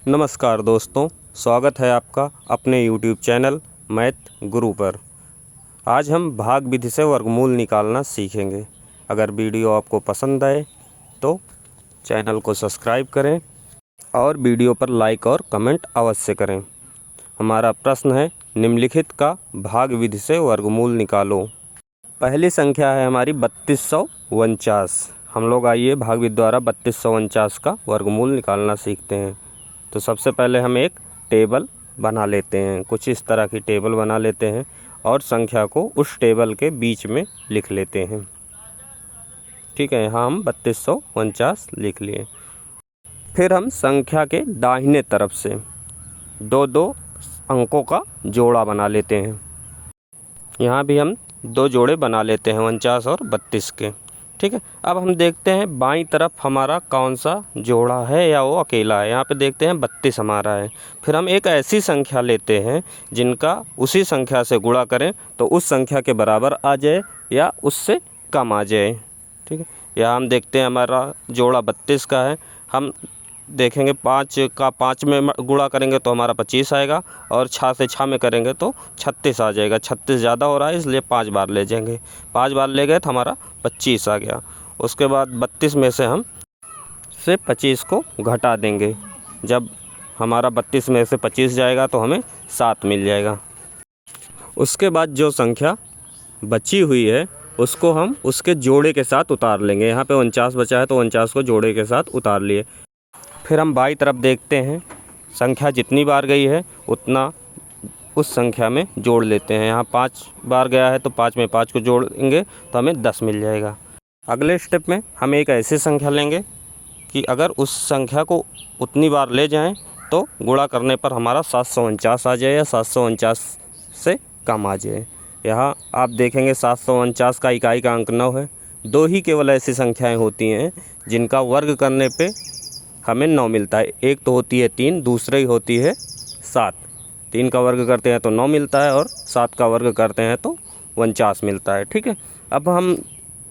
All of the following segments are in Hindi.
नमस्कार दोस्तों, स्वागत है आपका अपने YouTube चैनल मैथ गुरु पर। आज हम भाग विधि से वर्गमूल निकालना सीखेंगे। अगर वीडियो आपको पसंद आए तो चैनल को सब्सक्राइब करें और वीडियो पर लाइक और कमेंट अवश्य करें। हमारा प्रश्न है, निम्नलिखित का भाग विधि से वर्गमूल निकालो। पहली संख्या है हमारी 3249। हम लोग आइए भाग विधि द्वारा 3249 का वर्गमूल निकालना सीखते हैं। तो सबसे पहले हम एक टेबल बना लेते हैं, कुछ इस तरह की टेबल बना लेते हैं और संख्या को उस टेबल के बीच में लिख लेते हैं। ठीक है, यहाँ हम 3249 लिख लिए। फिर हम संख्या के दाहिने तरफ से दो दो अंकों का जोड़ा बना लेते हैं। यहाँ भी हम दो जोड़े बना लेते हैं, 49 और 32 के। ठीक है, अब हम देखते हैं बाईं तरफ हमारा कौन सा जोड़ा है या वो अकेला है। यहाँ पे देखते हैं 32 हमारा है। फिर हम एक ऐसी संख्या लेते हैं जिनका उसी संख्या से गुणा करें तो उस संख्या के बराबर आ जाए या उससे कम आ जाए। ठीक है, यहाँ हम देखते हैं हमारा जोड़ा 32 का है। हम देखेंगे 5 का 5 में गुणा करेंगे तो हमारा 25 आएगा और 6 से 6 में करेंगे तो 36 आ जाएगा। 36 ज़्यादा हो रहा है इसलिए 5 बार ले जाएंगे। 5 बार ले गए तो हमारा 25 आ गया। उसके बाद 32 में से हम 25 को घटा देंगे। जब हमारा 32 में से 25 जाएगा तो हमें 7 मिल जाएगा। उसके बाद जो संख्या बची हुई है उसको हम उसके जोड़े के साथ उतार लेंगे। यहाँ पे 49 बचा है तो 49 को जोड़े के साथ उतार लिए। फिर हम बाईं तरफ देखते हैं, संख्या जितनी बार गई है उतना उस संख्या में जोड़ लेते हैं। यहाँ 5 बार गया है तो 5 में 5 को जोड़ेंगे तो हमें 10 मिल जाएगा। अगले स्टेप में हम एक ऐसी संख्या लेंगे कि अगर उस संख्या को उतनी बार ले जाएं तो गुणा करने पर हमारा 749 आ जाए या 749 से कम आ जाए। यहाँ आप देखेंगे 749 का इकाई का अंक 9 है। दो ही केवल ऐसी संख्याएँ होती हैं जिनका वर्ग करने पर हमें 9 मिलता है। एक तो होती है 3, दूसरी होती है 7। 3 का वर्ग करते हैं तो 9 मिलता है और 7 का वर्ग करते हैं तो 49 मिलता है। ठीक है, अब हम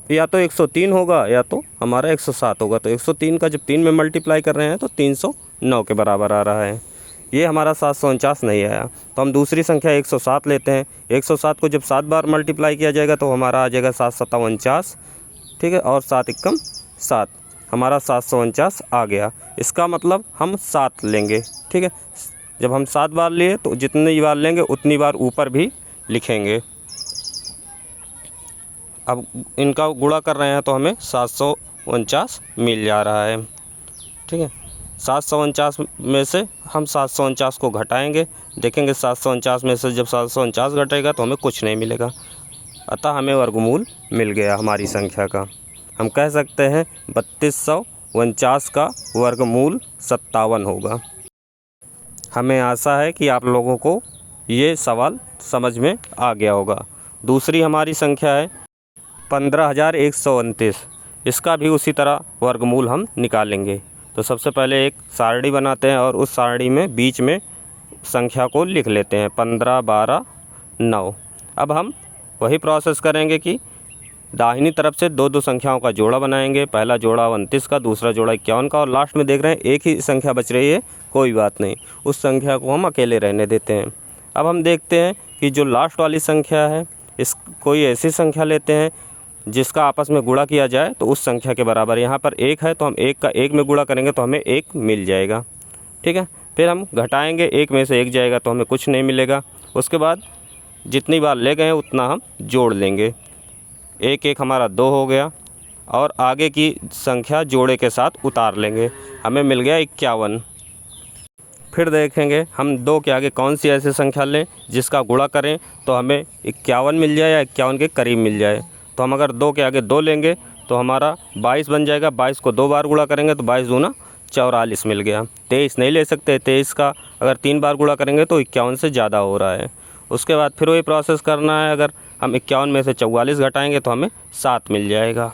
या तो 103 होगा या तो हमारा 107 होगा। तो 103 का जब 3 में मल्टीप्लाई कर रहे हैं तो 309 के बराबर आ रहा है। ये हमारा 749 नहीं आया तो हम दूसरी संख्या 107 लेते हैं। 107 को जब 7 बार मल्टीप्लाई किया जाएगा तो हमारा आ जाएगा 7 7 49। ठीक है, और 7 एकम 7, हमारा 749 आ गया। इसका मतलब हम 7 लेंगे। ठीक है, जब हम 7 बार लिए तो जितनी बार लेंगे उतनी बार ऊपर भी लिखेंगे। अब इनका गुणा कर रहे हैं तो हमें 749 मिल जा रहा है। ठीक है, 749 में से हम 749 को घटाएंगे। देखेंगे 749 में से जब 749 घटेगा तो हमें कुछ नहीं मिलेगा। अतः हमें वर्गमूल मिल गया हमारी संख्या का। हम कह सकते हैं 3249 का वर्गमूल 57 होगा। हमें आशा है कि आप लोगों को ये सवाल समझ में आ गया होगा। दूसरी हमारी संख्या है 15129। इसका भी उसी तरह वर्गमूल हम निकालेंगे। तो सबसे पहले एक सारणी बनाते हैं और उस सारणी में बीच में संख्या को लिख लेते हैं 15 12 9। अब हम वही प्रोसेस करेंगे कि दाहिनी तरफ से दो दो संख्याओं का जोड़ा बनाएंगे। पहला जोड़ा 29 का, दूसरा जोड़ा 51 का और लास्ट में देख रहे हैं एक ही संख्या बच रही है। कोई बात नहीं, उस संख्या को हम अकेले रहने देते हैं। अब हम देखते हैं कि जो लास्ट वाली संख्या है, इस कोई ऐसी संख्या लेते हैं जिसका आपस में गुणा किया जाए तो उस संख्या के बराबर। यहाँ पर 1 है तो हम 1 का 1 में गुणा करेंगे तो हमें 1 मिल जाएगा। ठीक है, फिर हम घटाएँगे, 1 में से 1 जाएगा तो हमें कुछ नहीं मिलेगा। उसके बाद जितनी बार ले गए उतना हम जोड़ लेंगे। 1 1 हमारा 2 हो गया और आगे की संख्या जोड़े के साथ उतार लेंगे। हमें मिल गया 51। फिर देखेंगे हम 2 के आगे कौन सी ऐसी संख्या लें जिसका गुणा करें तो हमें 51 मिल जाए या 51 के करीब मिल जाए। तो हम अगर 2 के आगे 2 लेंगे तो हमारा 22 बन जाएगा। 22 को 2 बार गुणा करेंगे तो 22 दूना 44 मिल गया। 23 नहीं ले सकते, 23 का अगर 3 बार गुणा करेंगे तो 51 से ज़्यादा हो रहा है। उसके बाद फिर वही प्रोसेस करना है। अगर हम 51 में से 44 घटाएंगे तो हमें 7 मिल जाएगा।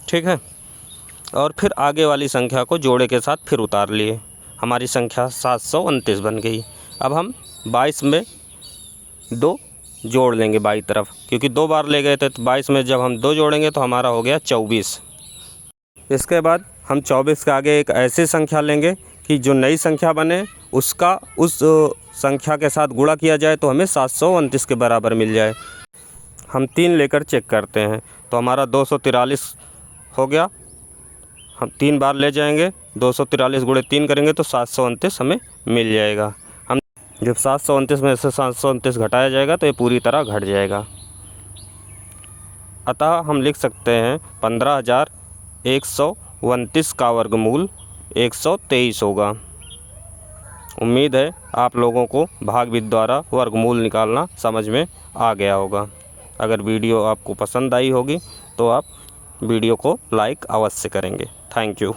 ठीक है, और फिर आगे वाली संख्या को जोड़े के साथ फिर उतार लिए। हमारी संख्या 729 बन गई। अब हम 22 में 2 जोड़ लेंगे बाई तरफ, क्योंकि 2 बार ले गए थे तो 22 में जब हम 2 जोड़ेंगे तो हमारा हो गया 24। इसके बाद हम 24 के आगे एक ऐसी संख्या लेंगे कि जो नई संख्या बने उसका उस संख्या के साथ गुणा किया जाए तो हमें 729 के बराबर मिल जाए। हम 3 लेकर चेक करते हैं तो हमारा 243 हो गया। हम 3 बार ले जाएंगे, 243 गुणे 3 करेंगे तो 729 हमें मिल जाएगा। हम जब 729 में से 729 घटाया जाएगा तो ये पूरी तरह घट जाएगा। अतः हम लिख सकते हैं 15,129 का वर्गमूल 123 होगा। उम्मीद है आप लोगों को भागविधि द्वारा वर्गमूल निकालना समझ में आ गया होगा। अगर वीडियो आपको पसंद आई होगी तो आप वीडियो को लाइक अवश्य करेंगे। Thank you.